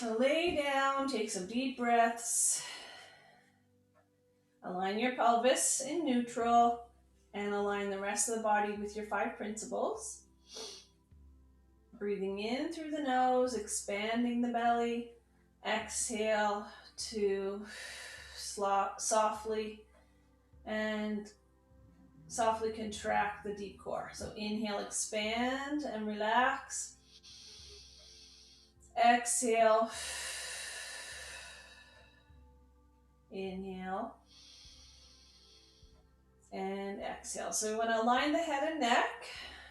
So lay down, take some deep breaths. Align your pelvis in neutral and align the rest of the body with your 5 principles. Breathing in through the nose, expanding the belly. Exhale to softly contract the deep core. So inhale, expand and relax. Exhale. Inhale. And exhale. So we want to align the head and neck.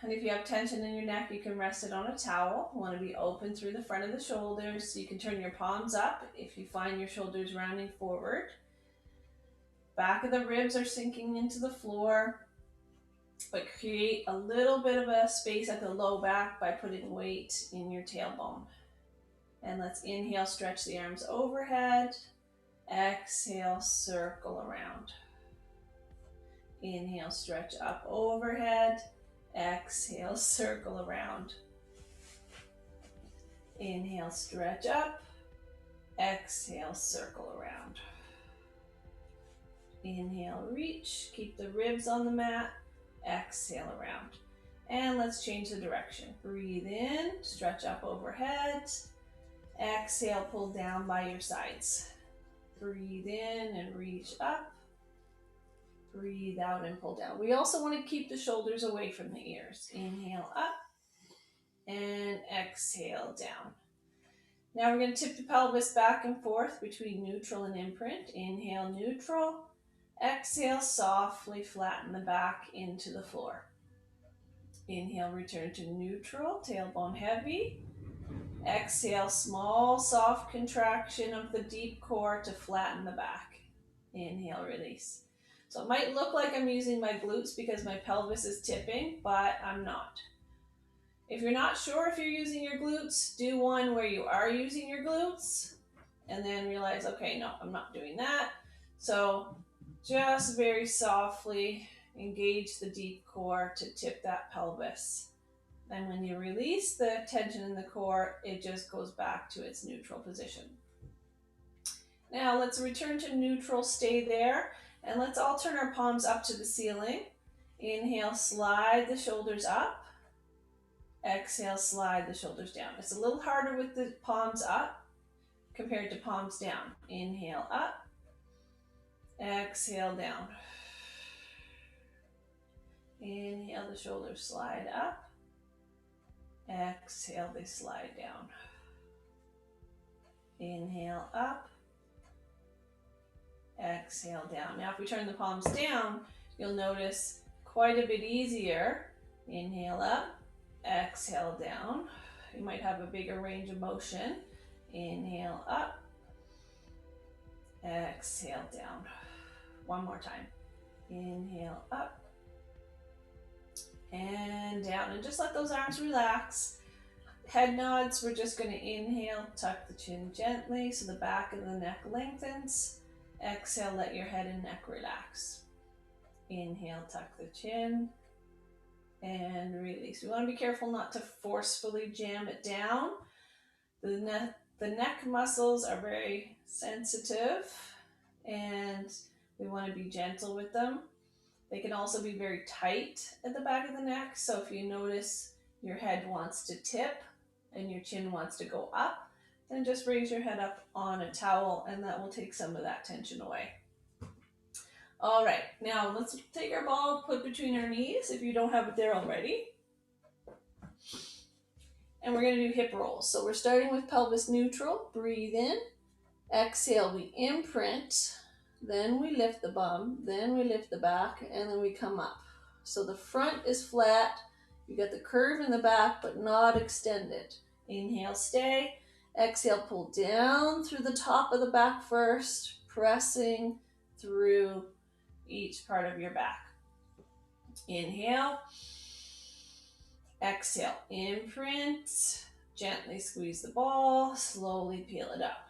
And if you have tension in your neck, you can rest it on a towel. You want to be open through the front of the shoulders. So you can turn your palms up if you find your shoulders rounding forward. Back of the ribs are sinking into the floor. But create a little bit of a space at the low back by putting weight in your tailbone. And let's inhale, stretch the arms overhead. Exhale, circle around. Inhale, stretch up overhead. Exhale, circle around. Inhale, stretch up. Exhale, circle around. Inhale, reach. Keep the ribs on the mat. Exhale around. And let's change the direction. Breathe in, stretch up overhead. Exhale, pull down by your sides. Breathe in and reach up. Breathe out and pull down. We also want to keep the shoulders away from the ears. Inhale up and exhale down. Now we're going to tip the pelvis back and forth between neutral and imprint. Inhale, neutral. Exhale, softly flatten the back into the floor. Inhale, return to neutral, tailbone heavy. Exhale, small, soft contraction of the deep core to flatten the back. Inhale, release. So it might look like I'm using my glutes because my pelvis is tipping, but I'm not. If you're not sure if you're using your glutes, do one where you are using your glutes and then realize, okay, no, I'm not doing that. So just very softly engage the deep core to tip that pelvis. And when you release the tension in the core, it just goes back to its neutral position. Now let's return to neutral, stay there, and let's all turn our palms up to the ceiling. Inhale, slide the shoulders up. Exhale, slide the shoulders down. It's a little harder with the palms up compared to palms down. Inhale up. Exhale down. Inhale, the shoulders slide up. Exhale, they slide down. Inhale up. Exhale down. Now if we turn the palms down, you'll notice quite a bit easier. Inhale up. Exhale down. You might have a bigger range of motion. Inhale up. Exhale down. One more time. Inhale up. And down. And just let those arms relax. Head nods. We're just going to inhale, tuck the chin gently so the back of the neck lengthens. Exhale, let your head and neck relax. Inhale, tuck the chin. And release. We want to be careful not to forcefully jam it down. The neck muscles are very sensitive and we want to be gentle with them. They can also be very tight at the back of the neck. So if you notice your head wants to tip and your chin wants to go up, then just raise your head up on a towel and that will take some of that tension away. All right, now let's take our ball, put between our knees if you don't have it there already. And we're going to do hip rolls. So we're starting with pelvis neutral. Breathe in. Exhale, we imprint. Then we lift the bum. Then we lift the back. And then we come up. So the front is flat. You got the curve in the back, but not extended. Inhale, stay. Exhale, pull down through the top of the back first, pressing through each part of your back. Inhale. Exhale, imprint. Gently squeeze the ball, slowly peel it up.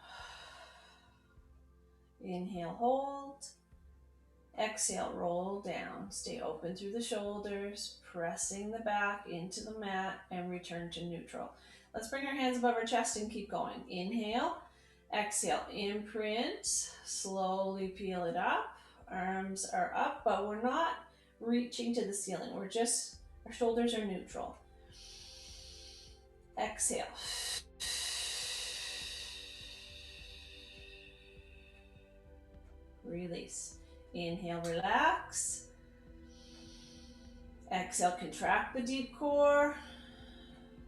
Inhale, hold. Exhale, roll down. Stay open through the shoulders, pressing the back into the mat and return to neutral. Let's bring our hands above our chest and keep going. Inhale, exhale, imprint, slowly peel it up. Arms are up, but we're not reaching to the ceiling. We're just, our shoulders are neutral. Exhale. Release. Inhale, relax. Exhale, contract the deep core.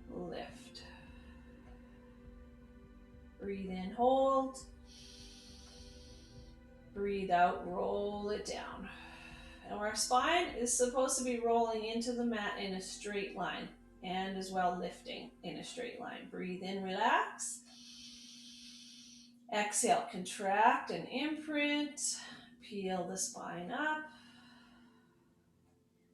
Lift. Breathe in, hold. Breathe out, roll it down. And our spine is supposed to be rolling into the mat in a straight line, and as well lifting in a straight line. Breathe in, relax. Exhale, contract and imprint. Peel the spine up.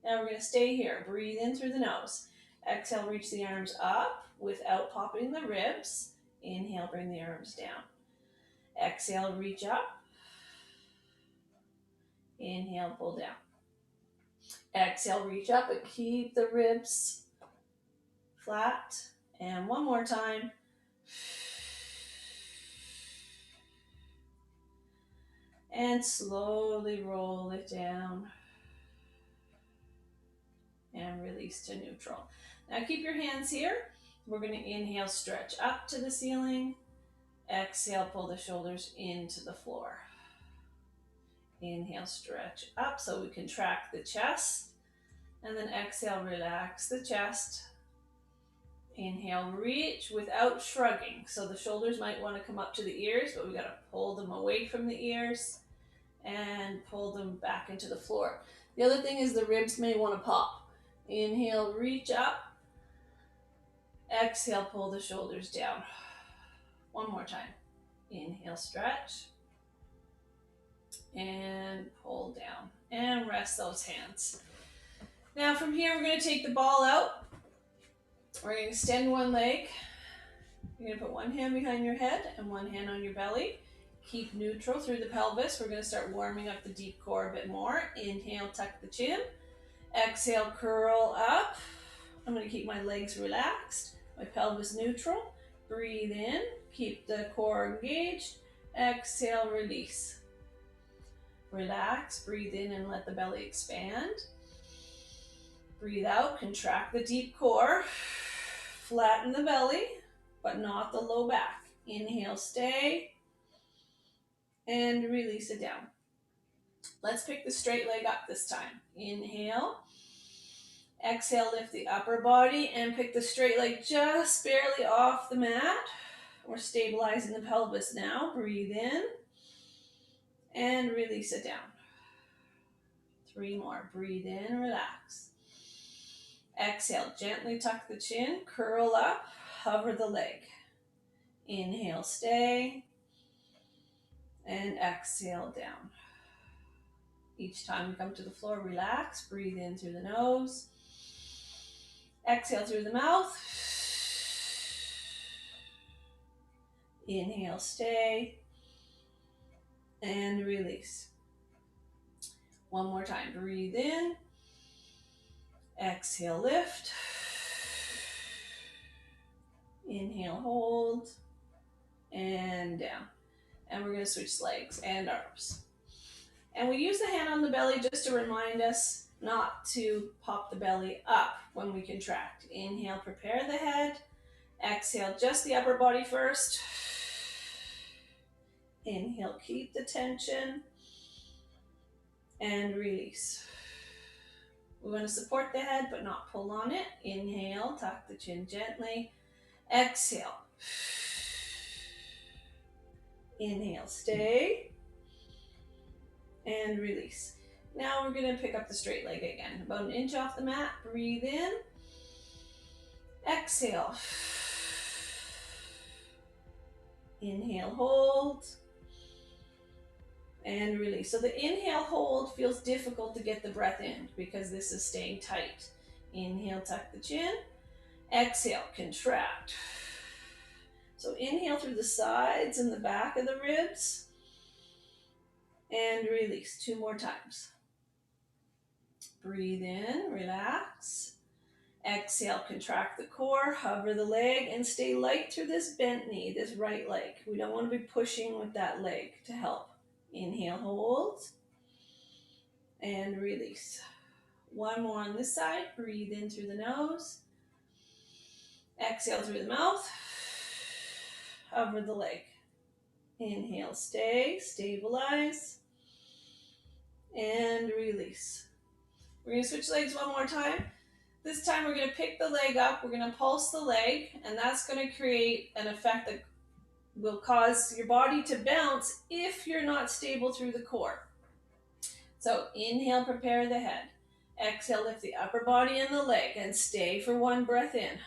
Now we're going to stay here. Breathe in through the nose. Exhale, reach the arms up without popping the ribs. Inhale, bring the arms down. Exhale, reach up. Inhale, pull down. Exhale, reach up and keep the ribs flat. And one more time. And slowly roll it down. And release to neutral. Now keep your hands here. We're going to inhale, stretch up to the ceiling. Exhale, pull the shoulders into the floor. Inhale, stretch up so we contract the chest. And then exhale, relax the chest. Inhale, reach without shrugging. So the shoulders might want to come up to the ears, but we got to pull them away from the ears and pull them back into the floor. The other thing is the ribs may want to pop. Inhale, reach up. Exhale, pull the shoulders down. One more time. Inhale, stretch. And pull down. And rest those hands. Now from here, we're going to take the ball out. We're going to extend one leg. You're going to put one hand behind your head and one hand on your belly. Keep neutral through the pelvis. We're going to start warming up the deep core a bit more. Inhale, tuck the chin. Exhale, curl up. I'm going to keep my legs relaxed, my pelvis neutral. Breathe in, keep the core engaged. Exhale, release. Relax, breathe in and let the belly expand. Breathe out, contract the deep core. Flatten the belly, but not the low back. Inhale, stay. And release it down. Let's pick the straight leg up this time. Inhale. Exhale, lift the upper body and pick the straight leg just barely off the mat. We're stabilizing the pelvis now. Breathe in and release it down. 3 more. Breathe in, relax. Exhale, gently tuck the chin, curl up, hover the leg. Inhale, stay, and exhale down. Each time we come to the floor, relax, breathe in through the nose. Exhale through the mouth. Inhale, stay, and release. One more time, breathe in. Exhale, lift. Inhale, hold, and down. And we're going to switch legs and arms. And we use the hand on the belly just to remind us not to pop the belly up when we contract. Inhale, prepare the head. Exhale, just the upper body first. Inhale, keep the tension. And release. We want to support the head, but not pull on it. Inhale, tuck the chin gently. Exhale. Inhale, stay. And release. Now we're going to pick up the straight leg again. About an inch off the mat. Breathe in. Exhale. Inhale, hold. And release. So the inhale, hold feels difficult to get the breath in because this is staying tight. Inhale, tuck the chin. Exhale, contract. So inhale through the sides and the back of the ribs. And release 2 more times. Breathe in, relax. Exhale, contract the core, hover the leg, and stay light through this bent knee, this right leg. We don't want to be pushing with that leg to help. Inhale, hold, and release. One more on this side. Breathe in through the nose. Exhale through the mouth. Hover the leg. Inhale, stay, stabilize, and release. We're going to switch legs one more time. This time we're going to pick the leg up, we're going to pulse the leg, and that's going to create an effect that will cause your body to bounce if you're not stable through the core. So inhale, prepare the head. Exhale, lift the upper body and the leg, and stay for one breath in.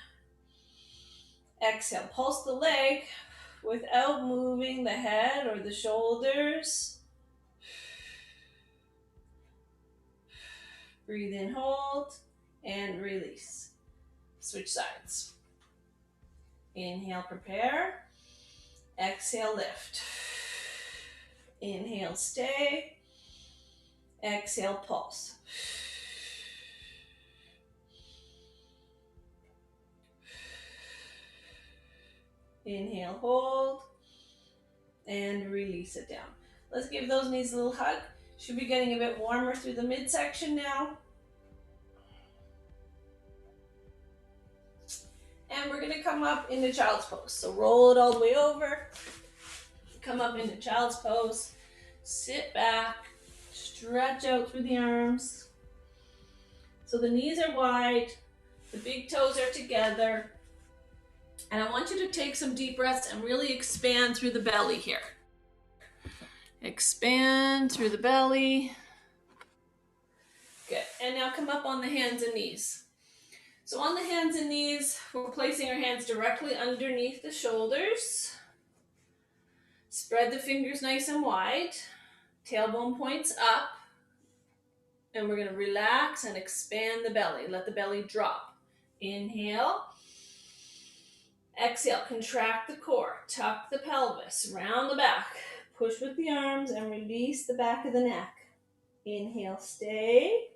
Exhale, pulse the leg without moving the head or the shoulders. Breathe in, hold, and release. Switch sides. Inhale, prepare. Exhale, lift. Inhale, stay. Exhale, pulse. Inhale, hold, and release it down. Let's give those knees a little hug. Should be getting a bit warmer through the midsection now. And we're going to come up into child's pose. So roll it all the way over. Come up into child's pose. Sit back. Stretch out through the arms. So the knees are wide. The big toes are together. And I want you to take some deep breaths and really expand through the belly here. Expand through the belly. Good. And now come up on the hands and knees. So on the hands and knees, we're placing our hands directly underneath the shoulders. Spread the fingers nice and wide. Tailbone points up. And we're going to relax and expand the belly. Let the belly drop. Inhale. Exhale, contract the core. Tuck the pelvis, round the back. Push with the arms and release the back of the neck. Inhale, stay.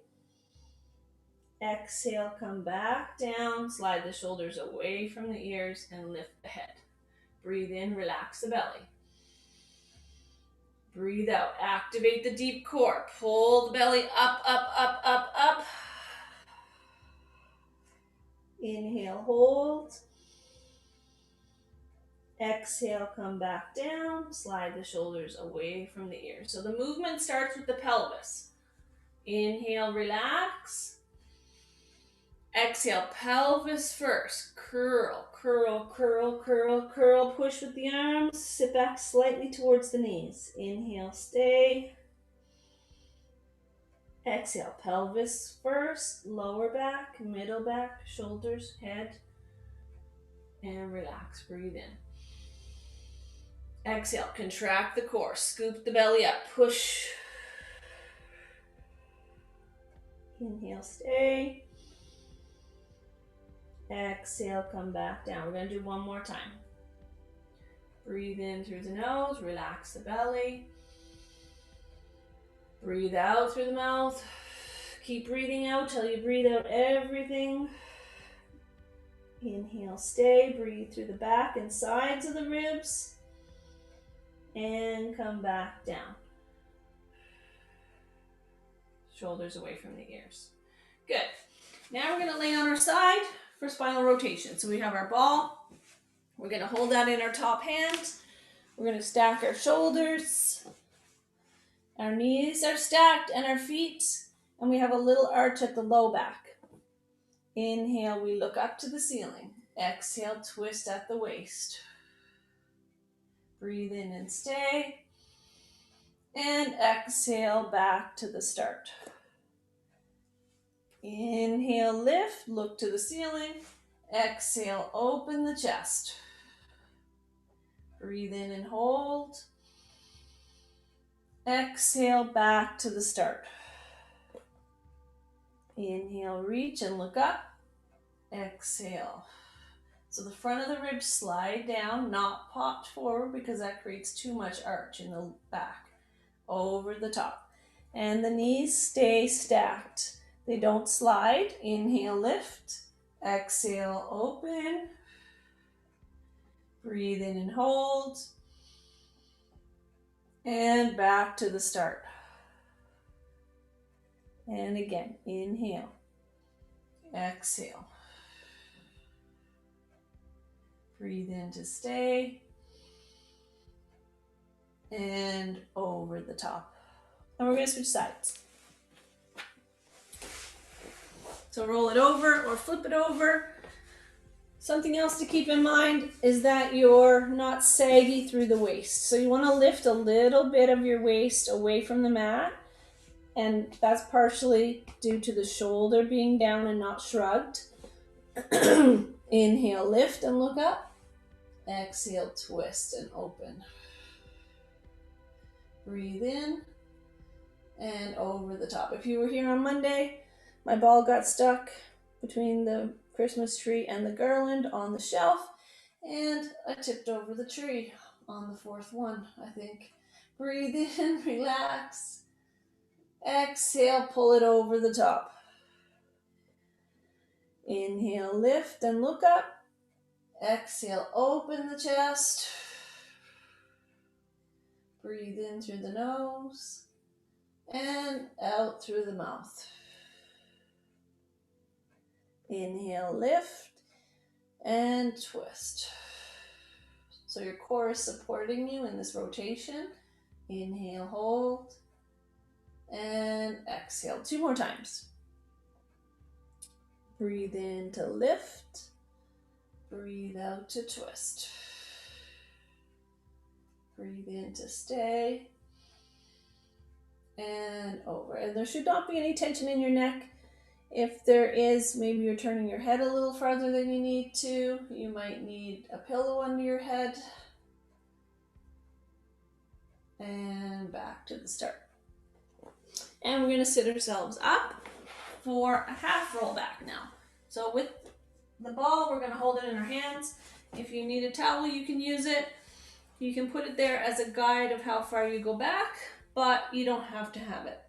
Exhale, come back down. Slide the shoulders away from the ears and lift the head. Breathe in, relax the belly. Breathe out, activate the deep core. Pull the belly up, up, up, up, up. Inhale, hold. Exhale, come back down. Slide the shoulders away from the ears. So the movement starts with the pelvis. Inhale, relax. Exhale, pelvis first. Curl, curl, curl, curl, curl. Push with the arms. Sit back slightly towards the knees. Inhale, stay. Exhale, pelvis first. Lower back, middle back, shoulders, head. And relax, breathe in. Exhale, contract the core. Scoop the belly up. Push. Inhale, stay. Exhale, come back down. We're going to do one more time. Breathe in through the nose, relax the belly. Breathe out through the mouth. Keep breathing out till you breathe out everything. Inhale, stay. Breathe through the back and sides of the ribs. And come back down. Shoulders away from the ears. Good. Now we're going to lay on our side for spinal rotation. So we have our ball. We're going to hold that in our top hand. We're going to stack our shoulders. Our knees are stacked and our feet. And we have a little arch at the low back. Inhale, we look up to the ceiling. Exhale, twist at the waist. Breathe in and stay. And exhale, back to the start. Inhale, lift, look to the ceiling. Exhale, open the chest. Breathe in and hold. Exhale, back to the start. Inhale, reach and look up. Exhale. So the front of the ribs slide down, not popped forward because that creates too much arch in the back. Over the top. And the knees stay stacked. They don't slide. Inhale, lift. Exhale, open. Breathe in and hold. And back to the start. And again, inhale. Exhale. Breathe in to stay. And over the top. And we're going to switch sides. So roll it over or flip it over. Something else to keep in mind is that you're not saggy through the waist. So you want to lift a little bit of your waist away from the mat. And that's partially due to the shoulder being down and not shrugged. Inhale, lift and look up. Exhale, twist and open. Breathe in and over the top. If you were here on Monday, my ball got stuck between the Christmas tree and the garland on the shelf, and I tipped over the tree on the fourth one, I think. Breathe in, relax. Exhale, pull it over the top. Inhale, lift and look up. Exhale, open the chest. Breathe in through the nose and out through the mouth. Inhale, lift and twist. So your core is supporting you in this rotation. Inhale, hold, and exhale. 2 more times. Breathe in to lift. Breathe out to twist. Breathe in to stay. And over. And there should not be any tension in your neck. If there is, maybe you're turning your head a little farther than you need to. You might need a pillow under your head. And back to the start. And we're going to sit ourselves up for a half roll back now. So with the ball, we're going to hold it in our hands. If you need a towel, you can use it. You can put it there as a guide of how far you go back, but you don't have to have it.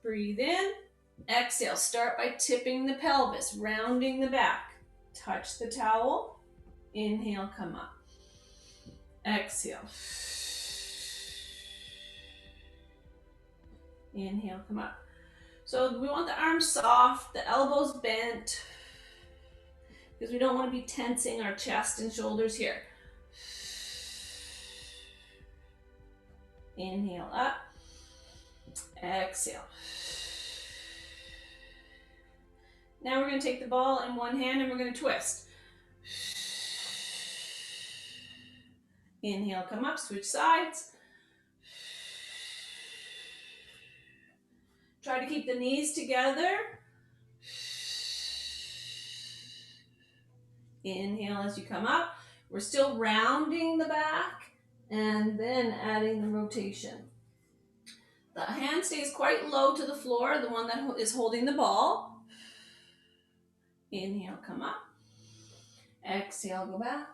Breathe in. Exhale, start by tipping the pelvis, rounding the back. Touch the towel. Inhale, come up. Exhale. Inhale, come up. So we want the arms soft, the elbows bent, because we don't want to be tensing our chest and shoulders here. Inhale up. Exhale. Now we're going to take the ball in one hand and we're going to twist. Inhale, come up, switch sides. Try to keep the knees together. Inhale as you come up. We're still rounding the back and then adding the rotation. The hand stays quite low to the floor, the one that is holding the ball. Inhale, come up. Exhale, go back.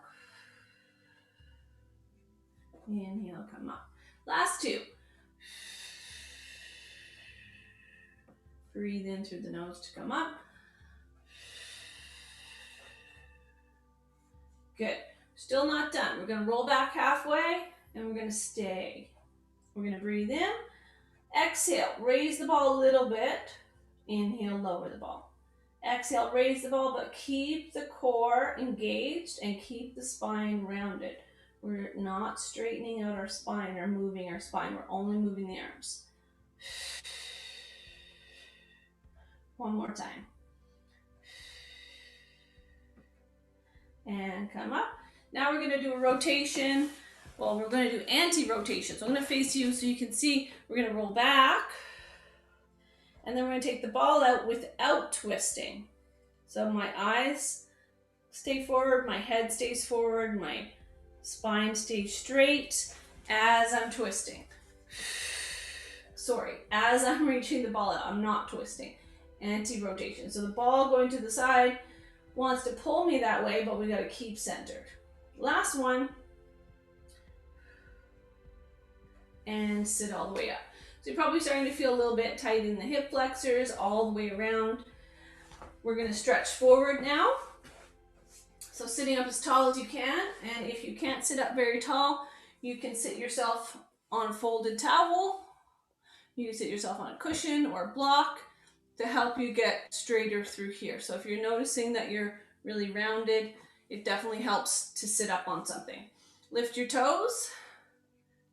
Inhale, come up. Last 2. Breathe in through the nose to come up. Good. Still not done. We're going to roll back halfway and we're going to stay. We're going to breathe in. Exhale, raise the ball a little bit. Inhale, lower the ball. Exhale, raise the ball, but keep the core engaged and keep the spine rounded. We're not straightening out our spine or moving our spine. We're only moving the arms. One more time. And come up. Now we're going to do a rotation. Well, we're going to do anti-rotation. So I'm going to face you so you can see. We're going to roll back. And then we're going to take the ball out without twisting. So my eyes stay forward, my head stays forward, my spine stays straight as I'm twisting. Sorry, as I'm reaching the ball out, I'm not twisting. Anti-rotation. So the ball going to the side wants to pull me that way, but we got to keep centered. Last one. And sit all the way up. So you're probably starting to feel a little bit tight in the hip flexors all the way around. We're going to stretch forward now. So sitting up as tall as you can, and if you can't sit up very tall, you can sit yourself on a folded towel. You can sit yourself on a cushion or a block to help you get straighter through here. So if you're noticing that you're really rounded, it definitely helps to sit up on something. Lift your toes.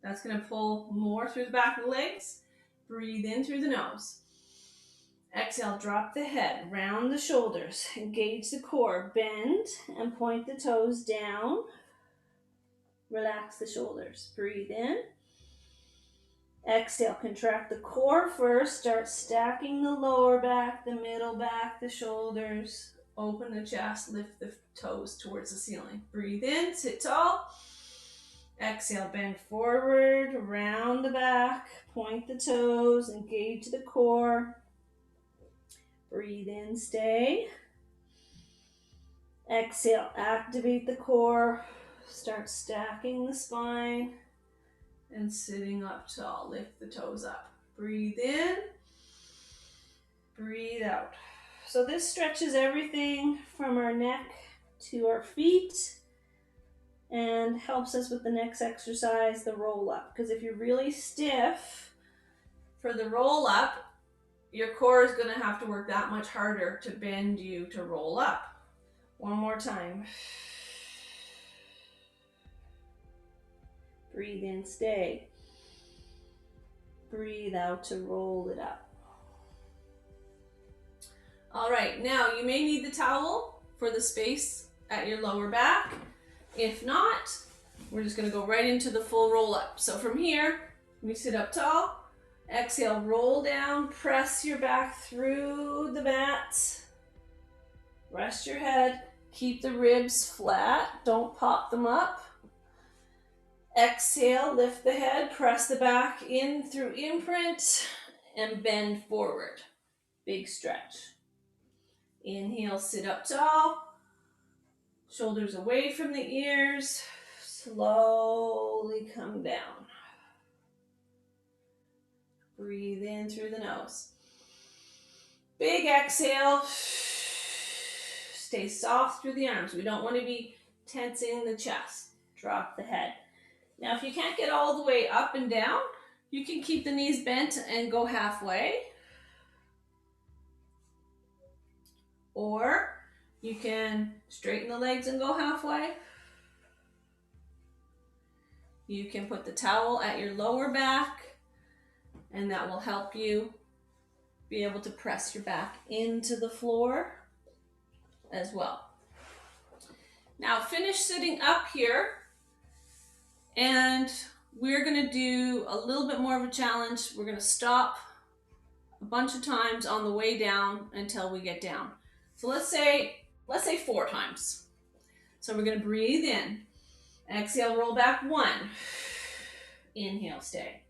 That's going to pull more through the back of the legs. Breathe in through the nose. Exhale, drop the head, round the shoulders, engage the core, bend and point the toes down. Relax the shoulders. Breathe in. Exhale, contract the core first. Start stacking the lower back, the middle back, the shoulders. Open the chest, lift the toes towards the ceiling. Breathe in, sit tall. Exhale, bend forward, round the back, point the toes, engage the core. Breathe in, stay. Exhale, activate the core. Start stacking the spine and sitting up tall. Lift the toes up. Breathe in, breathe out. So this stretches everything from our neck to our feet and helps us with the next exercise, the roll up. Because if you're really stiff for the roll up, your core is going to have to work that much harder to bend you to roll up. One more time. Breathe in, stay. Breathe out to roll it up. All right, now you may need the towel for the space at your lower back. If not, we're just going to go right into the full roll up. So from here, we sit up tall. Exhale, roll down, press your back through the mat. Rest your head, keep the ribs flat, don't pop them up. Exhale, lift the head, press the back in through imprint, and bend forward. Big stretch. Inhale, sit up tall. Shoulders away from the ears. Slowly come down. Breathe in through the nose. Big exhale. Stay soft through the arms. We don't want to be tensing the chest. Drop the head. Now, if you can't get all the way up and down, you can keep the knees bent and go halfway. Or you can straighten the legs and go halfway. You can put the towel at your lower back, and that will help you be able to press your back into the floor as well. Now finish sitting up here, and we're going to do a little bit more of a challenge. We're going to stop a bunch of times on the way down until we get down. So let's say 4 times. So we're going to breathe in. Exhale, roll back 1. Inhale, stay.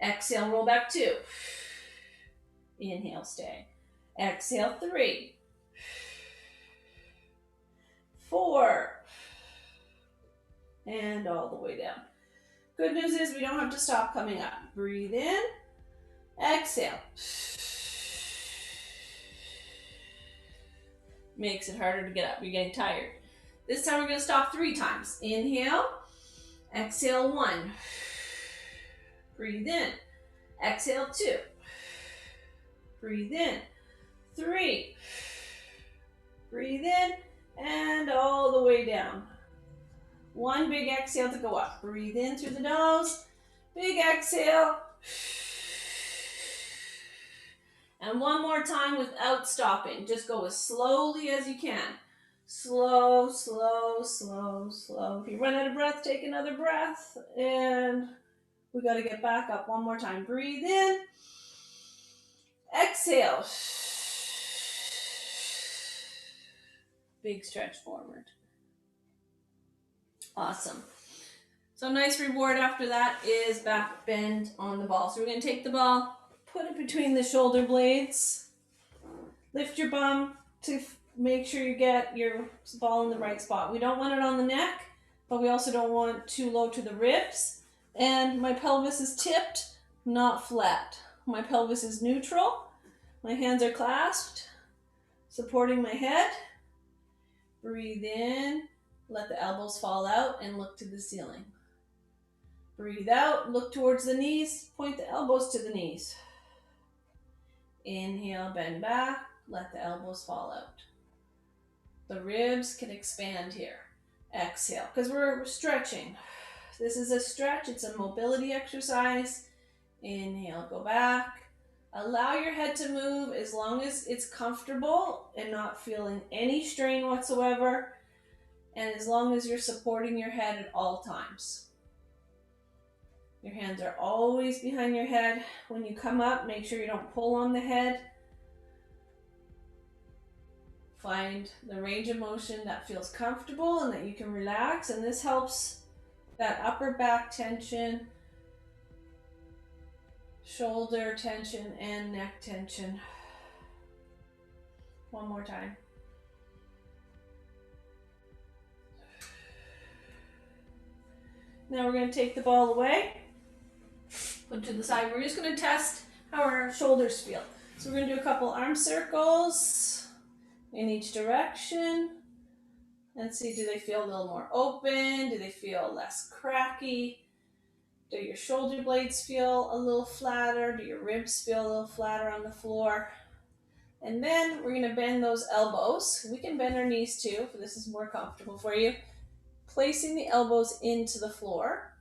Exhale, roll back 2. Inhale, stay. Exhale, 3. 4. And all the way down. Good news is we don't have to stop coming up. Breathe in. Exhale. Makes it harder to get up. You're getting tired. This time we're going to stop 3 times. Inhale. Exhale, 1. Breathe in. Exhale, 2. Breathe in. 3. Breathe in. And all the way down. 1 big exhale to go up. Breathe in through the nose. Big exhale. And one more time without stopping. Just go as slowly as you can. Slow, slow, slow, slow. If you run out of breath, take another breath. And we got to get back up one more time. Breathe in. Exhale. Big stretch forward. Awesome. So nice reward after that is back bend on the ball. So we're going to take the ball, put it between the shoulder blades, lift your bum to make sure you get your ball in the right spot. We don't want it on the neck, but we also don't want it too low to the ribs. And my pelvis is tipped, not flat. My pelvis is neutral. My hands are clasped. supporting my head. Breathe in, let the elbows fall out and look to the ceiling. Breathe out, look towards the knees, point the elbows to the knees. Inhale, bend back, let the elbows fall out. The ribs can expand here. Exhale, because we're stretching. This is a stretch, it's a mobility exercise. Inhale, go back. Allow your head to move as long as it's comfortable and not feeling any strain whatsoever, and as long as you're supporting your head at all times. Your hands are always behind your head. When you come up, make sure you don't pull on the head. Find the range of motion that feels comfortable and that you can relax, and this helps that upper back tension, shoulder tension, and neck tension. One more time. Now we're going to take the ball away, put it to the side. We're just going to test how our shoulders feel. So we're going to do a couple arm circles in each direction. And see, do they feel a little more open? Do they feel less cracky? Do your shoulder blades feel a little flatter? Do your ribs feel a little flatter on the floor? And then we're going to bend those elbows. We can bend our knees too, if this is more comfortable for you. Placing the elbows into the floor.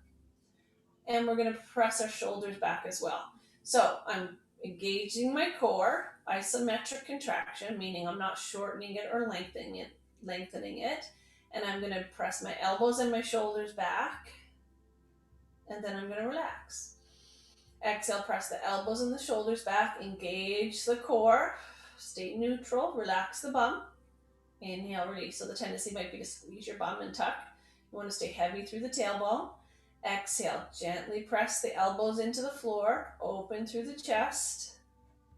And we're going to press our shoulders back as well. So I'm engaging my core, isometric contraction, meaning I'm not shortening it or lengthening it. And I'm going to press my elbows and my shoulders back. And then I'm going to relax. Exhale, press the elbows and the shoulders back. Engage the core. Stay neutral. Relax the bum. Inhale, release. So the tendency might be to squeeze your bum and tuck. You want to stay heavy through the tailbone. Exhale, gently press the elbows into the floor. Open through the chest.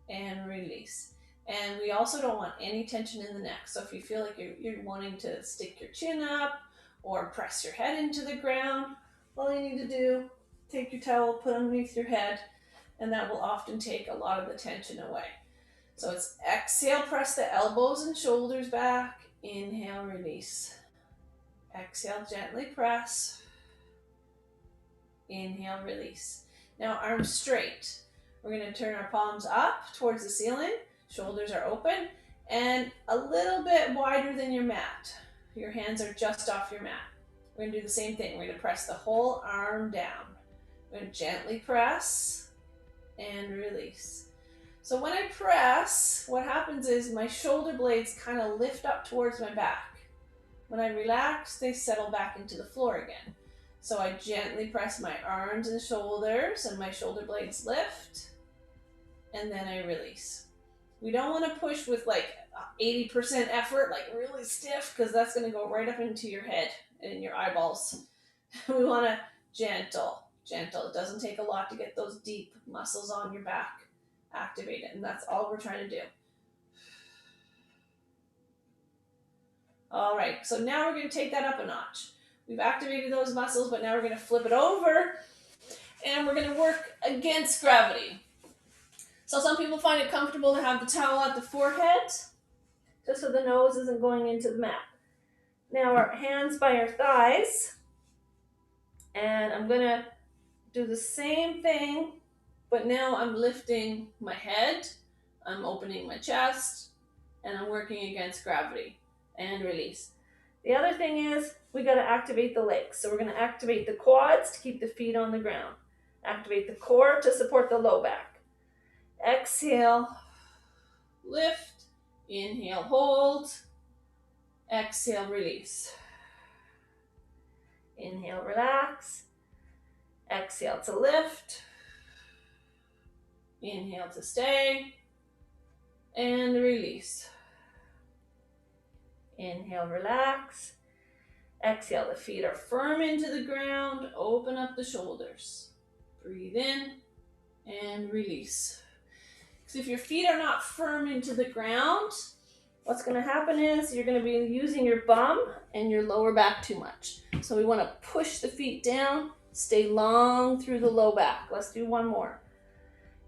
And release. And we also don't want any tension in the neck. So if you feel like you're wanting to stick your chin up or press your head into the ground, all you need to do, take your towel, put underneath your head, and that will often take a lot of the tension away. So it's exhale, press the elbows and shoulders back. Inhale, release. Exhale, gently press. Inhale, release. Now arms straight. We're going to turn our palms up towards the ceiling. Shoulders are open and a little bit wider than your mat. Your hands are just off your mat. We're going to do the same thing. We're going to press the whole arm down. We're going to gently press and release. So when I press, what happens is my shoulder blades kind of lift up towards my back. When I relax, they settle back into the floor again. So I gently press my arms and shoulders and my shoulder blades lift, and then I release. We don't want to push with like 80% effort, like really stiff, because that's going to go right up into your head and your eyeballs. We want to gentle. It doesn't take a lot to get those deep muscles on your back activated, and that's all we're trying to do. All right, so now we're going to take that up a notch. We've activated those muscles, but now we're going to flip it over, and we're going to work against gravity. So some people find it comfortable to have the towel at the forehead, just so the nose isn't going into the mat. Now our hands by our thighs, and I'm going to do the same thing, but now I'm lifting my head, I'm opening my chest, and I'm working against gravity, and release. The other thing is we got to activate the legs. So we're going to activate the quads to keep the feet on the ground. Activate the core to support the low back. Exhale, lift, inhale, hold, exhale, release. Inhale, relax, exhale to lift, inhale to stay, and release. Inhale, relax, exhale, the feet are firm into the ground, open up the shoulders. Breathe in and release. So if your feet are not firm into the ground, what's going to happen is you're going to be using your bum and your lower back too much. So we want to push the feet down, stay long through the low back. Let's do one more.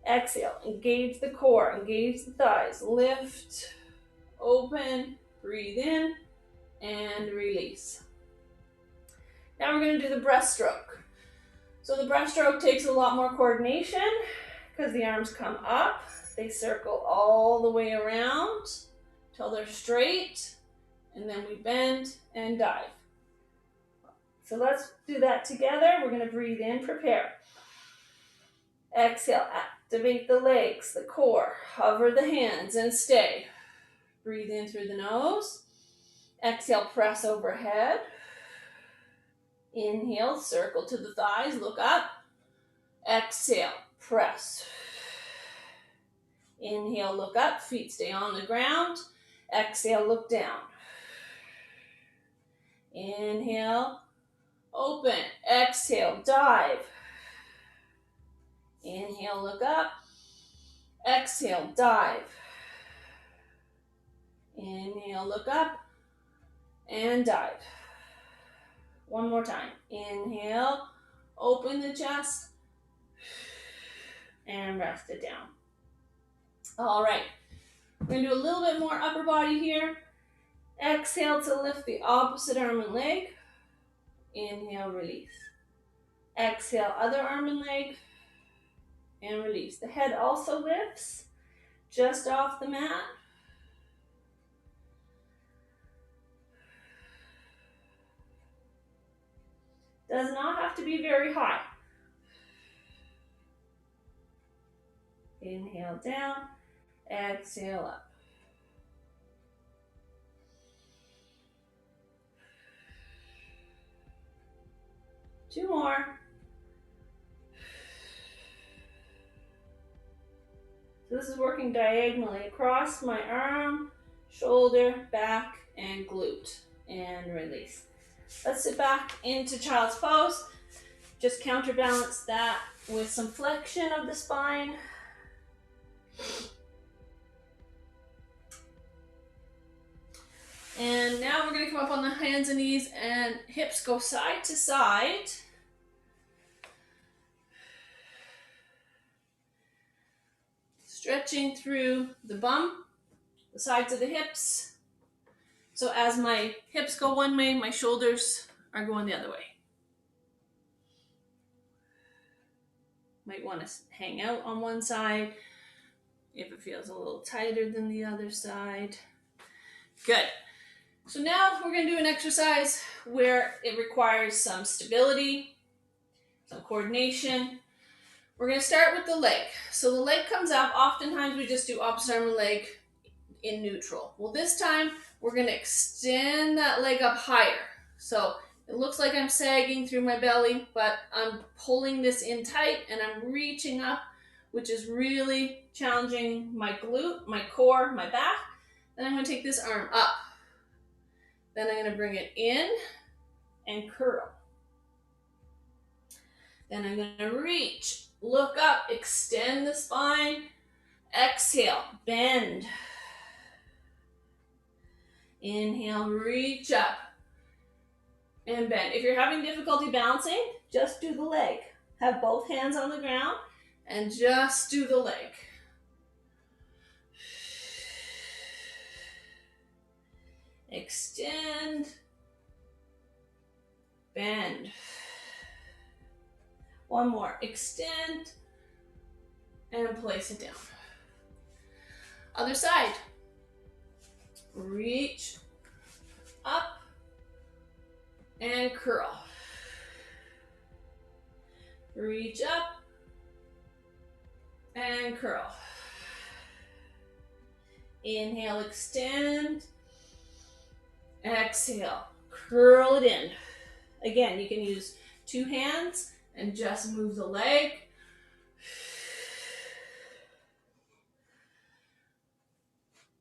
Exhale, engage the core, engage the thighs, lift, open, breathe in, and release. Now we're going to do the breaststroke. So the breaststroke takes a lot more coordination because the arms come up, they circle all the way around till they're straight, and then we bend and dive. So let's do that together. We're going to breathe in, prepare. Exhale, activate the legs, the core, hover the hands and stay. Breathe in through the nose. Exhale, press overhead. Inhale, circle to the thighs, look up. Exhale, press. Inhale, look up, feet stay on the ground. Exhale, look down. Inhale, open. Exhale, dive. Inhale, look up. Exhale, dive. Inhale, look up and dive. One more time. Inhale, open the chest and rest it down. All right, we're going to do a little bit more upper body here. Exhale to lift the opposite arm and leg. Inhale, release. Exhale, other arm and leg, and release. The head also lifts just off the mat. Does not have to be very high. Inhale down, exhale up. Two more. So this is working diagonally across my arm, shoulder, back, and glute. And release. Let's sit back into child's pose. Just counterbalance that with some flexion of the spine. And now we're going to come up on the hands and knees and hips go side to side. Stretching through the bum, the sides of the hips. So as my hips go one way, my shoulders are going the other way. Might want to hang out on one side if it feels a little tighter than the other side. Good. So now we're going to do an exercise where it requires some stability, some coordination. We're going to start with the leg. So the leg comes up. Oftentimes we just do opposite arm and leg in neutral. Well, this time we're going to extend that leg up higher. So it looks like I'm sagging through my belly, but I'm pulling this in tight and I'm reaching up, which is really challenging my glute, my core, my back. Then I'm going to take this arm up. Then I'm going to bring it in and curl. Then I'm going to reach, look up, extend the spine. Exhale, bend. Inhale, reach up and bend. If you're having difficulty balancing, just do the leg. Have both hands on the ground and just do the leg. Extend, bend. One more, extend and place it down. Other side. Reach up and curl. Reach up and curl. Inhale, extend. Exhale, curl it in. Again, you can use two hands and just move the leg.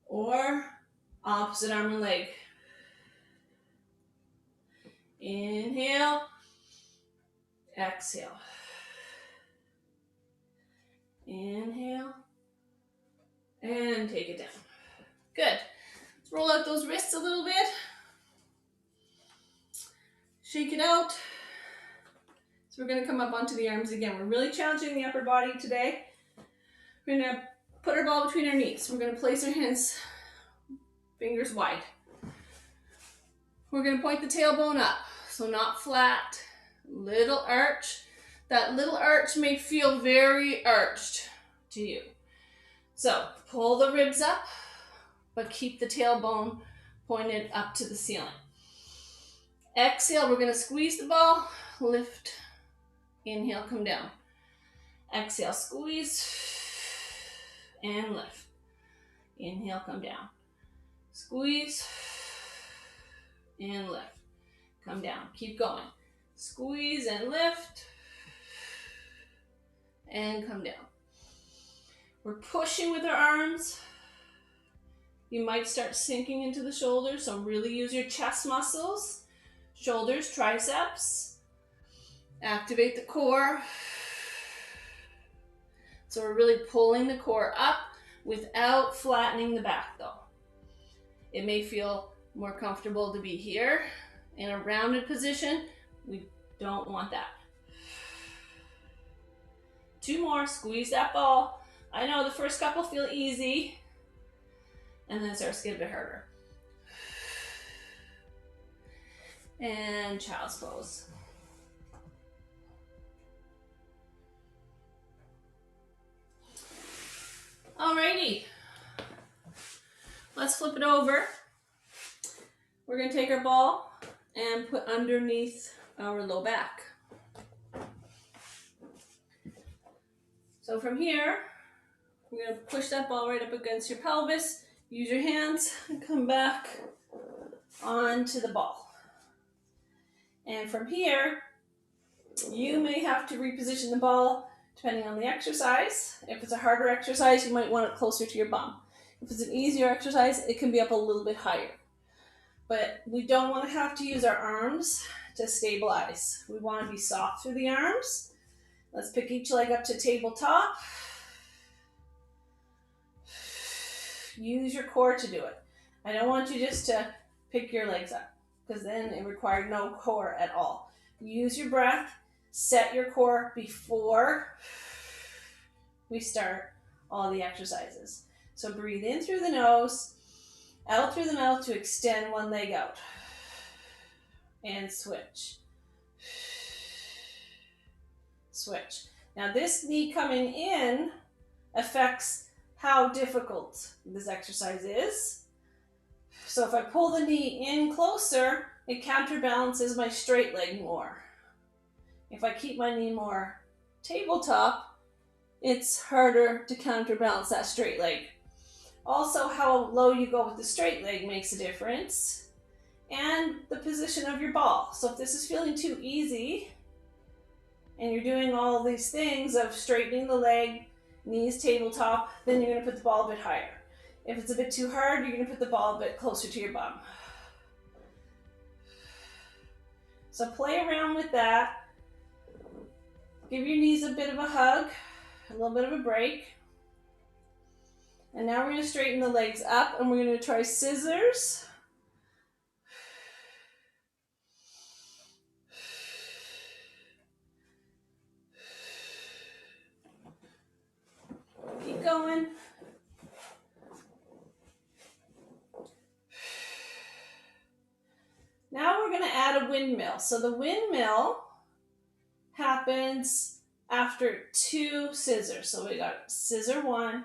Or opposite arm and leg. Inhale, exhale. Inhale, and take it down. Good. Let's roll out those wrists a little bit. Shake it out. So we're going to come up onto the arms again. We're really challenging the upper body today. We're going to put our ball between our knees. We're going to place our hands fingers wide. We're going to point the tailbone up, so not flat, little arch. That little arch may feel very arched to you. So pull the ribs up, but keep the tailbone pointed up to the ceiling. Exhale, we're going to squeeze the ball, lift, inhale, come down. Exhale, squeeze, and lift. Inhale, come down. Squeeze, and lift. Come down. Keep going. Squeeze and lift, and come down. We're pushing with our arms. You might start sinking into the shoulders, so really use your chest muscles, shoulders, triceps. Activate the core. So we're really pulling the core up without flattening the back though. It may feel more comfortable to be here in a rounded position. We don't want that. 2 more, squeeze that ball. I know the first couple feel easy, and then it starts to get a bit harder. And child's pose. Alrighty, let's flip it over. We're going to take our ball and put underneath our low back. So from here, we're going to push that ball right up against your pelvis, use your hands, and come back onto the ball. And from here, you may have to reposition the ball depending on the exercise. If it's a harder exercise, you might want it closer to your bum. If it's an easier exercise, it can be up a little bit higher. But we don't want to have to use our arms to stabilize. We want to be soft through the arms. Let's pick each leg up to tabletop. Use your core to do it. I don't want you just to pick your legs up, because then it required no core at all. Use your breath. Set your core before we start all the exercises. So breathe in through the nose, out through the mouth to extend one leg out. And switch. Switch. Now this knee coming in affects how difficult this exercise is. So if I pull the knee in closer, it counterbalances my straight leg more. If I keep my knee more tabletop, it's harder to counterbalance that straight leg. Also, how low you go with the straight leg makes a difference, and the position of your ball. So if this is feeling too easy, and you're doing all these things of straightening the leg, knees tabletop, then you're going to put the ball a bit higher. If it's a bit too hard, you're going to put the ball a bit closer to your bum. So play around with that. Give your knees a bit of a hug, a little bit of a break. And now we're going to straighten the legs up, and we're going to try scissors. Keep going. Now we're going to add a windmill. So the windmill happens after 2 scissors. So we got scissor 1,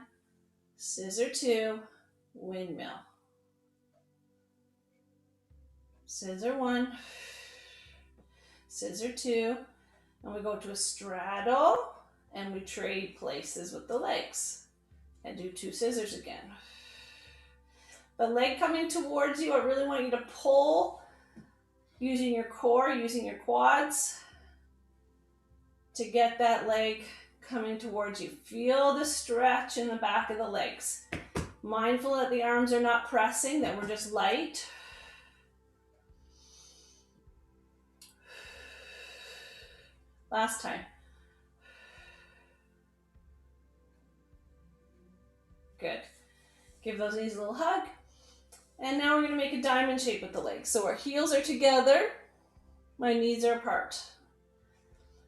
scissor 2, windmill. Scissor 1, scissor 2, and we go to a straddle, and we trade places with the legs and do 2 scissors again. The leg coming towards you, I really want you to pull using your core, using your quads to get that leg coming towards you. Feel the stretch in the back of the legs. Mindful that the arms are not pressing, that we're just light. Last time. Good. Give those knees a little hug. And now we're going to make a diamond shape with the legs. So our heels are together. My knees are apart.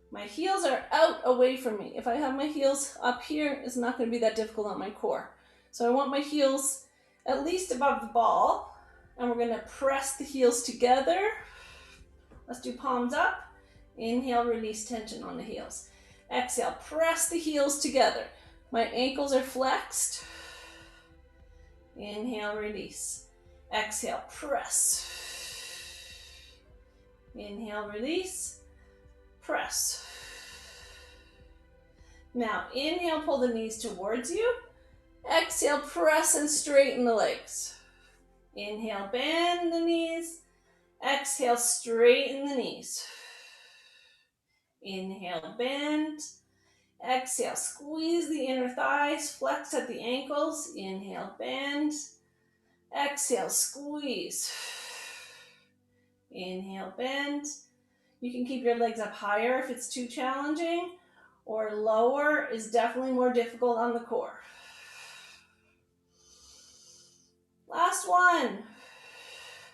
My heels are out away from me. If I have my heels up here, it's not going to be that difficult on my core. So I want my heels at least above the ball. And we're gonna press the heels together. Let's do palms up. Inhale, release tension on the heels. Exhale, press the heels together. My ankles are flexed. Inhale, release. Exhale, press. Inhale, release. Press. Now, inhale, pull the knees towards you. Exhale, press and straighten the legs. Inhale, bend the knees. Exhale, straighten the knees. Inhale, bend. Exhale, squeeze the inner thighs, flex at the ankles. Inhale, bend. Exhale, squeeze. Inhale, bend. You can keep your legs up higher if it's too challenging, or lower is definitely more difficult on the core. Last one.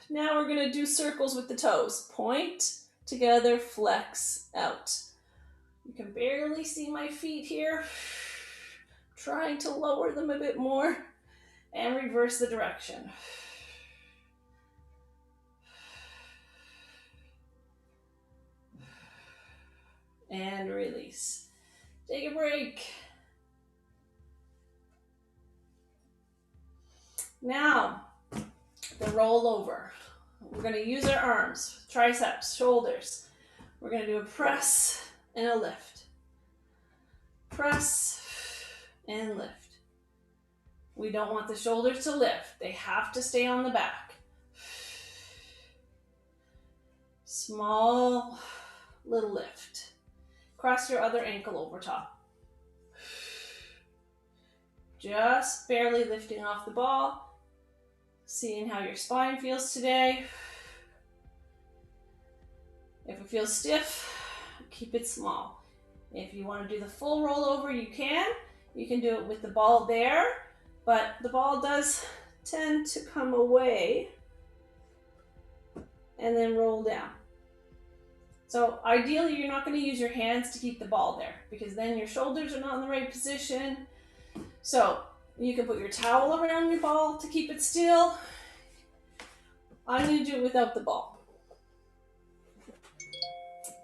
Now we're gonna do circles with the toes. Point, together, flex, out. You can barely see my feet here. Trying to lower them a bit more and reverse the direction. And release. Take a break. Now, the rollover. We're going to use our arms, triceps, shoulders. We're going to do a press and a lift. Press and lift. We don't want the shoulders to lift. They have to stay on the back. Small little lift. Cross your other ankle over top. Just barely lifting off the ball. Seeing how your spine feels today. If it feels stiff, keep it small. If you want to do the full rollover, you can. You can do it with the ball there, but the ball does tend to come away and then roll down. So ideally, you're not going to use your hands to keep the ball there because then your shoulders are not in the right position. So you can put your towel around your ball to keep it still. I'm going to do it without the ball.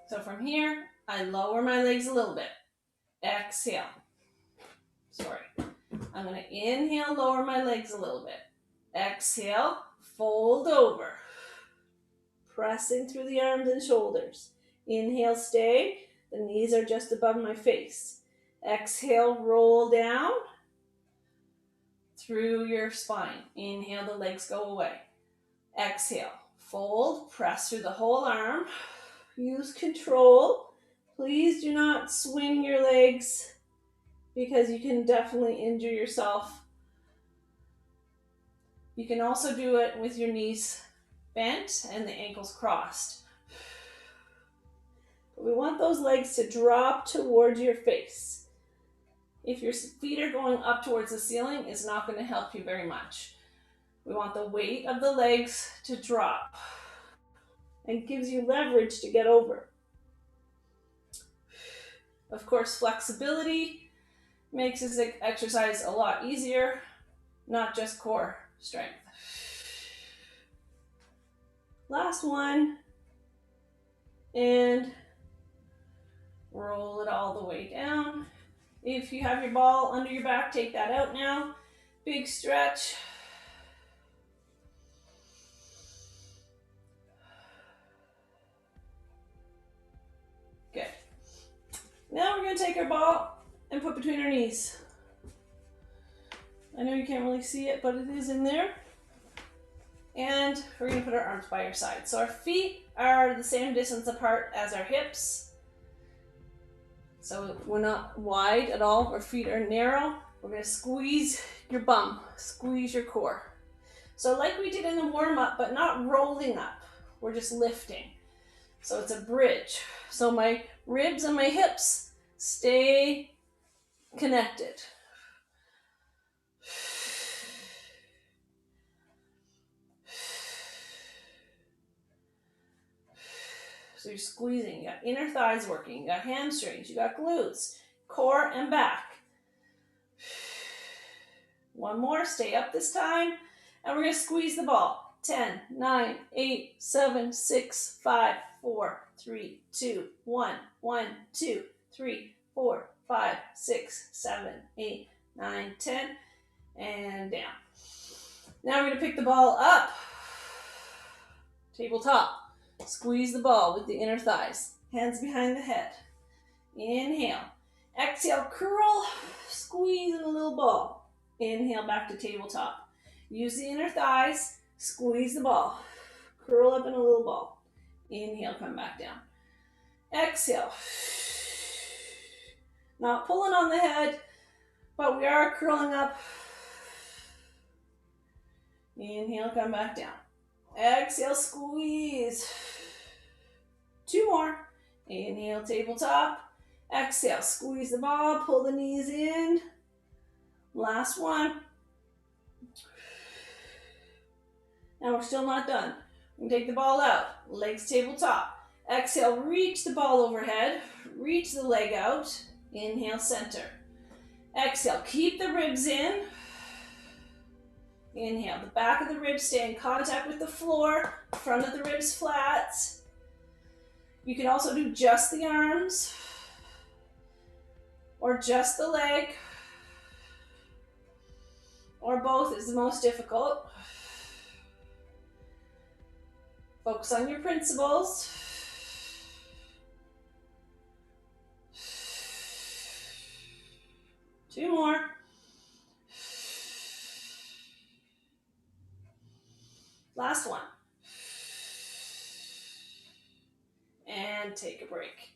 So from here, I lower my legs a little bit. Exhale. Sorry. I'm going to inhale, lower my legs a little bit. Exhale, fold over. Pressing through the arms and shoulders. Inhale, stay. The knees are just above my face. Exhale, roll down through your spine. Inhale, the legs go away. Exhale, fold, press through the whole arm. Use control. Please do not swing your legs because you can definitely injure yourself. You can also do it with your knees bent and the ankles crossed. But we want those legs to drop towards your face. If your feet are going up towards the ceiling, it's not going to help you very much. We want the weight of the legs to drop and gives you leverage to get over. Of course, flexibility makes this exercise a lot easier, not just core strength. Last one, and roll it all the way down. If you have your ball under your back, take that out now. Big stretch. Good. Now we're going to take our ball and put between our knees. I know you can't really see it, but it is in there. And we're going to put our arms by our side. So our feet are the same distance apart as our hips. So we're not wide at all. Our feet are narrow. We're going to squeeze your bum, squeeze your core. So like we did in the warm-up, but not rolling up. We're just lifting. So it's a bridge. So my ribs and my hips stay connected. So you're squeezing, you got inner thighs working, you got hamstrings, you got glutes, core and back. One more, stay up this time. And we're going to squeeze the ball. 10, 9, 8, 7, 6, 5, 4, 3, 2, 1, 1, 2, 3, 4, 5, 6, 7, 8, 9, 10, and down. Now we're going to pick the ball up. Tabletop. Squeeze the ball with the inner thighs. Hands behind the head. Inhale. Exhale, curl. Squeeze in a little ball. Inhale, back to tabletop. Use the inner thighs. Squeeze the ball. Curl up in a little ball. Inhale, come back down. Exhale. Not pulling on the head, but we are curling up. Inhale, come back down. Exhale, squeeze. 2 more. Inhale, tabletop. Exhale, squeeze the ball, pull the knees in. Last one. Now we're still not done. We can take the ball out, legs tabletop. Exhale, reach the ball overhead, reach the leg out. Inhale, center. Exhale, keep the ribs in. Inhale, the back of the ribs stay in contact with the floor, front of the ribs flat. You can also do just the arms or just the leg, or both is the most difficult. Focus on your principles. Two more. Last one. And take a break.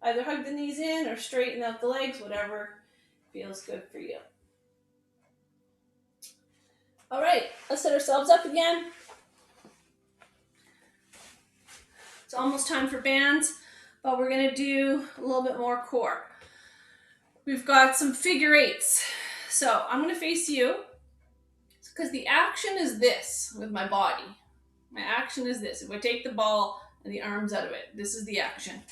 Either hug the knees in or straighten out the legs, whatever feels good for you. All right, let's set ourselves up again. It's almost time for bands, but we're gonna do a little bit more core. We've got some figure eights. So I'm gonna face you, because the action is this with my body. My action is this. If I take the ball and the arms out of it, this is the action.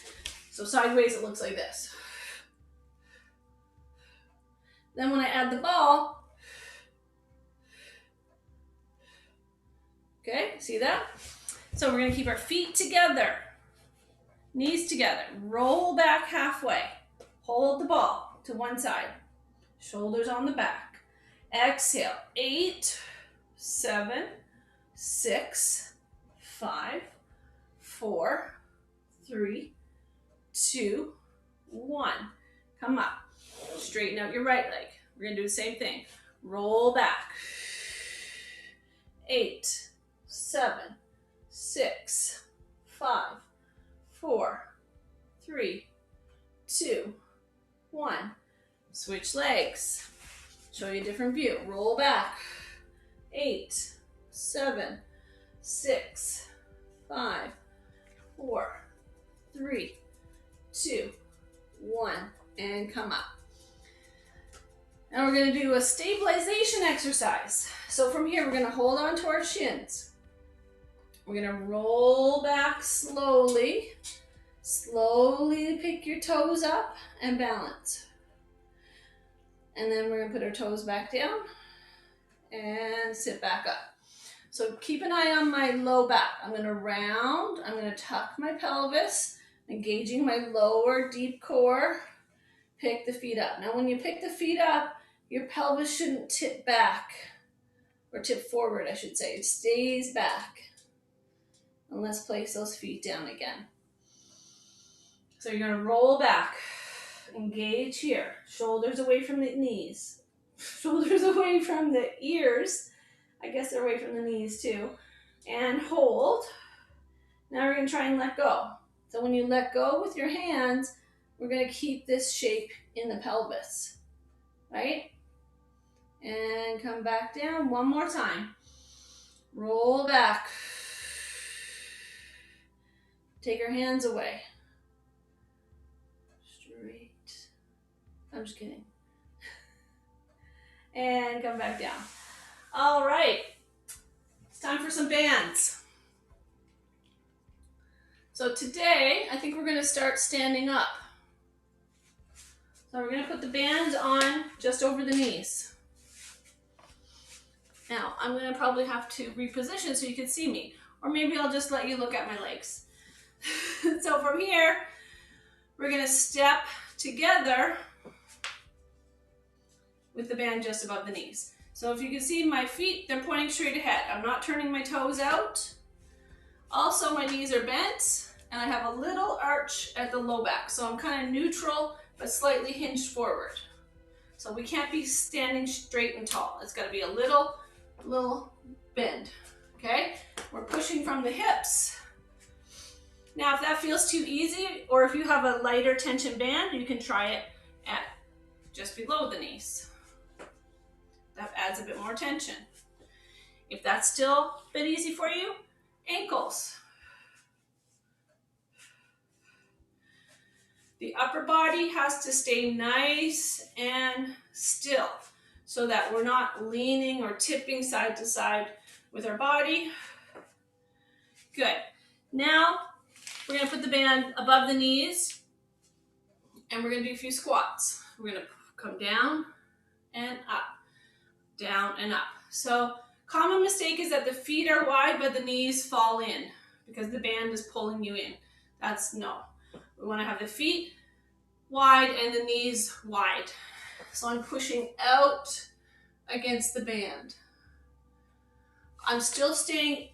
So sideways, it looks like this. Then when I add the ball, okay, see that? So we're gonna keep our feet together, knees together, roll back halfway, hold the ball to one side, shoulders on the back. Exhale, 8, 7, 6, 5, 4, 3, 2, 1. Come up. Straighten out your right leg. We're going to do the same thing. Roll back. 8, 7, 6, 5, 4, 3, 2, 1. Switch legs. Show you a different view. Roll back. 8, 7, 6, 5, 4, 3, 2, 1, and come up. Now we're going to do a stabilization exercise. So from here, we're going to hold on to our shins. We're going to roll back slowly. Slowly pick your toes up and balance. And then we're going to put our toes back down and sit back up. So keep an eye on my low back. I'm going to round. I'm going to tuck my pelvis, engaging my lower deep core. Pick the feet up. Now when you pick the feet up, your pelvis shouldn't tip back, or tip forward, I should say. It stays back. And let's place those feet down again. So you're going to roll back. Engage here. Shoulders away from the knees. Shoulders away from the ears. I guess they're away from the knees too. And hold. Now we're going to try and let go. So when you let go with your hands, we're going to keep this shape in the pelvis. Right? And come back down one more time. Roll back. Take our hands away. Straight. I'm just kidding. And come back down. All right. It's time for some bands. So today, I think we're going to start standing up. So we're going to put the bands on just over the knees. Now, I'm going to probably have to reposition so you can see me, or maybe I'll just let you look at my legs. So from here, we're going to step together with the band just above the knees. So if you can see my feet, they're pointing straight ahead. I'm not turning my toes out. Also, my knees are bent, and I have a little arch at the low back. So I'm kind of neutral, but slightly hinged forward. So we can't be standing straight and tall. It's got to be a little bend, okay? We're pushing from the hips. Now, if that feels too easy, or if you have a lighter tension band, you can try it at just below the knees. That adds a bit more tension. If that's still a bit easy for you, ankles. The upper body has to stay nice and still so that we're not leaning or tipping side to side with our body. Good. Now, we're going to put the band above the knees, and we're going to do a few squats. We're going to come down and up, down and up. So, common mistake is that the feet are wide, but the knees fall in because the band is pulling you in. That's no. We want to have the feet wide and the knees wide. So I'm pushing out against the band. I'm still staying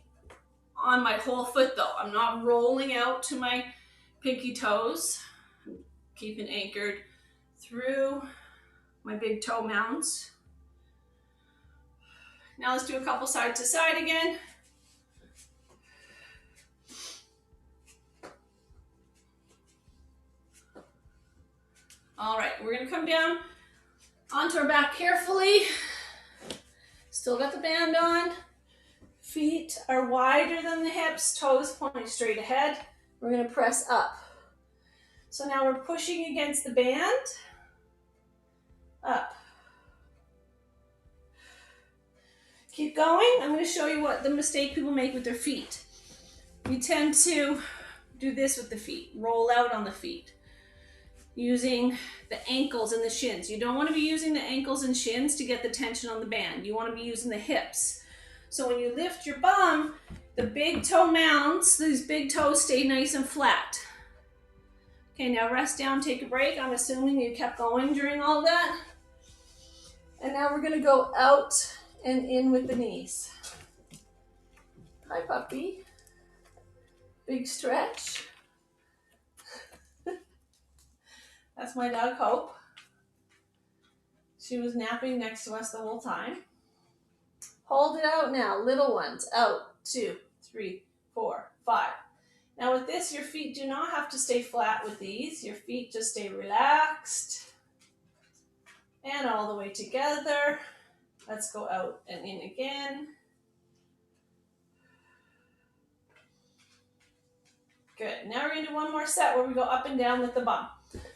on my whole foot though. I'm not rolling out to my pinky toes. I'm keeping anchored through my big toe mounds. Now let's do a couple side to side again. All right, we're gonna come down onto our back carefully. Still got the band on. Feet are wider than the hips, toes pointing straight ahead. We're gonna press up. So now we're pushing against the band, up. Keep going. I'm gonna show you what the mistake people make with their feet. We tend to do this with the feet, roll out on the feet, using the ankles and the shins. You don't want to be using the ankles and shins to get the tension on the band. You want to be using the hips. So when you lift your bum, the big toe mounds, these big toes stay nice and flat. Okay, now rest down, take a break. I'm assuming you kept going during all that. And now we're going to go out and in with the knees. Hi, puppy. Big stretch. That's my dog, Hope. She was napping next to us the whole time. Hold it out now, little ones. Out, 2, 3, 4, 5. Now with this, your feet do not have to stay flat with these. Your feet just stay relaxed. And all the way together. Let's go out and in again. Good. Now we're going to do one more set where we go up and down with the bum.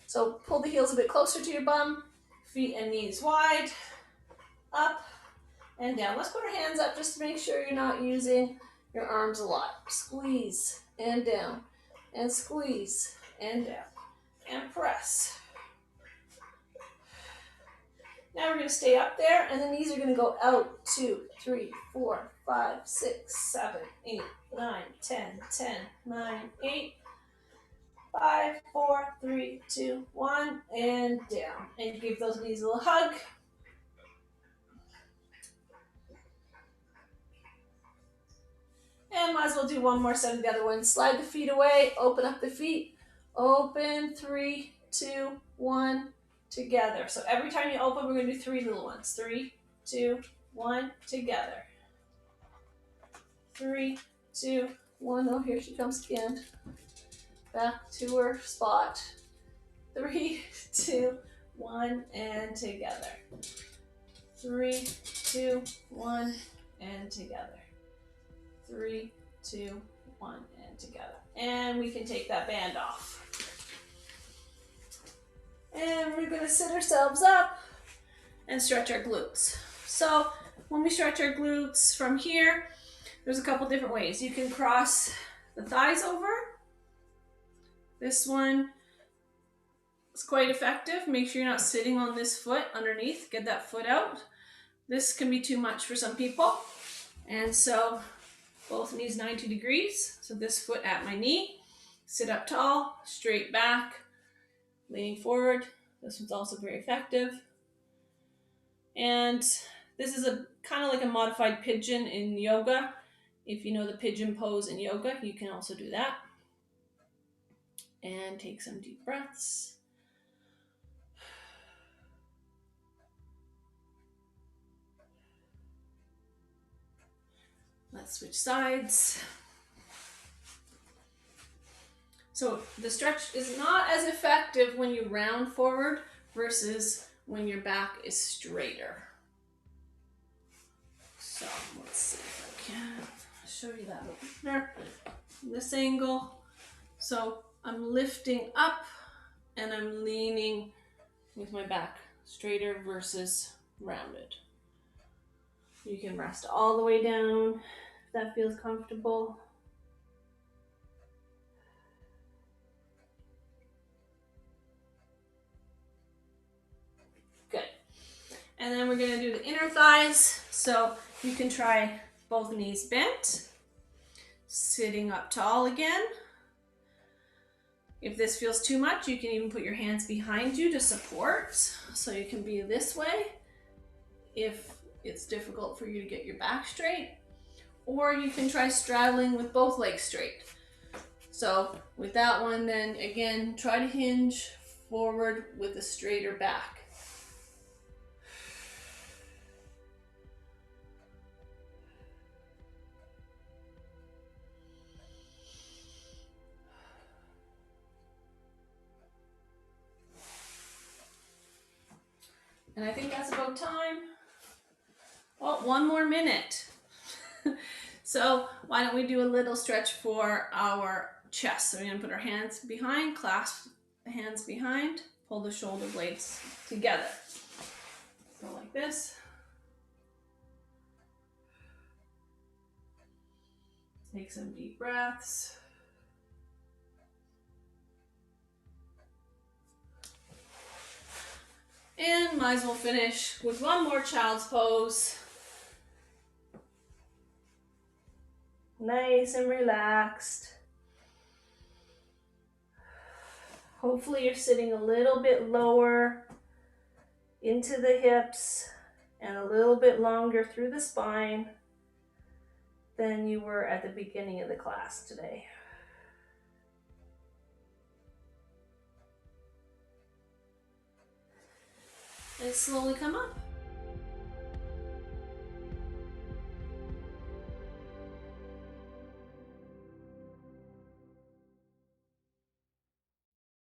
So pull the heels a bit closer to your bum, feet and knees wide, up and down. Let's put our hands up just to make sure you're not using your arms a lot. Squeeze and down, and squeeze and down, and press. Now we're going to stay up there, and the knees are going to go out. 2, 3, 4, 5, 6, 7, 8, 9, 10, 10, 9, 8, 5, 4, 3, 2, 1, and down. And give those knees a little hug. And might as well do one more set of the other one. Slide the feet away, open up the feet, open, 3, 2, 1, together. So every time you open, we're going to do 3 little ones. 3, 2, 1, together. 3, 2, 1. Oh, here she comes again. Back to her spot. 3, 2, 1, and together. 3, 2, 1, and together. 3, 2, 1, and together. And we can take that band off. And we're going to sit ourselves up and stretch our glutes. So when we stretch our glutes from here, there's a couple different ways. You can cross the thighs over. This one is quite effective. Make sure you're not sitting on this foot underneath. Get that foot out. This can be too much for some people. And so both knees 90 degrees. So this foot at my knee, sit up tall, straight back, leaning forward. This one's also very effective. And this is a kind of like a modified pigeon in yoga. If you know the pigeon pose in yoga, you can also do that. And take some deep breaths. Let's switch sides. So the stretch is not as effective when you round forward versus when your back is straighter. So let's see if I can show you that over there. This angle. So I'm lifting up and I'm leaning with my back straighter versus rounded. You can rest all the way down if that feels comfortable. Good. And then we're gonna do the inner thighs. So you can try both knees bent, sitting up tall again. If this feels too much, you can even put your hands behind you to support. So you can be this way if it's difficult for you to get your back straight. Or you can try straddling with both legs straight. So with that one, then again, try to hinge forward with a straighter back. And I think that's about time. Well, one more minute. So why don't we do a little stretch for our chest? So we're gonna put our hands behind, clasp the hands behind, pull the shoulder blades together. So like this. Take some deep breaths. And might as well finish with one more child's pose. Nice and relaxed. Hopefully you're sitting a little bit lower into the hips and a little bit longer through the spine than you were at the beginning of the class today. And slowly come up.